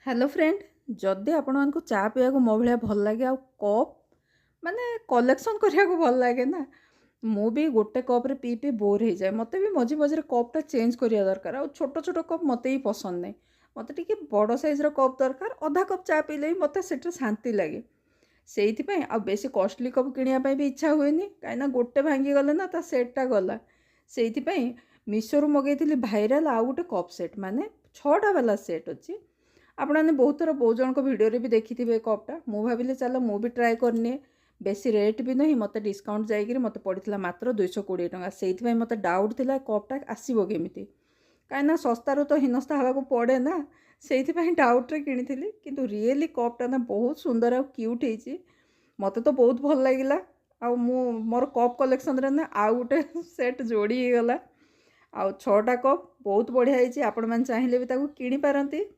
Hello friend. जदि आपण मानक चा पीवा को मो भाया भल लगे आ कप माने कलेक्शन करिया को भल लगे ना। मु भी गोटे कप रे पी पी बोर हो जाए। मते भी मझे मझे कपटा चेंज करिया दरकार। आ छोट छोट कप मते ही पसंद नहीं। मते टिके बड़ साइज रो कप दरकार। आधा कप चा पीले ही मते सेटा शांति लगे। सेइथिपई आ बेसी कॉस्टली कप किनिया पई भी इच्छा हुएनी काइना गोटे भांगी गले ना ता सेटटा गला। सेइथिपई मिशोरू मगैथिली भाइराल आ गोटे कप सेट माने 6टा वाला सेट अछि। आपने बहुत थर बहुत जन भिडियो भी देखी थे कपटा मु भाविले चलो मु भी ट्राए करनी। बेसी रेट भी नहीं मत डिस्काउंट जाइए मत पड़ा मात्र 220 टका से मत डाउट था कपटा आसब केमी कहीं सस्तारू तो हिनस्ता हाँ पड़े ना से डाउट्रे किनी किंतु रियली कपटा ना बहुत सुंदर आ क्यूट है मत तो बहुत भल लगे। मोर कप कलेक्शन रे ना आउ गोटे सेट जोड़ी गला। आ 6टा कप बहुत बढ़िया है। आपण मैंने चाहिए भी किनी पारती।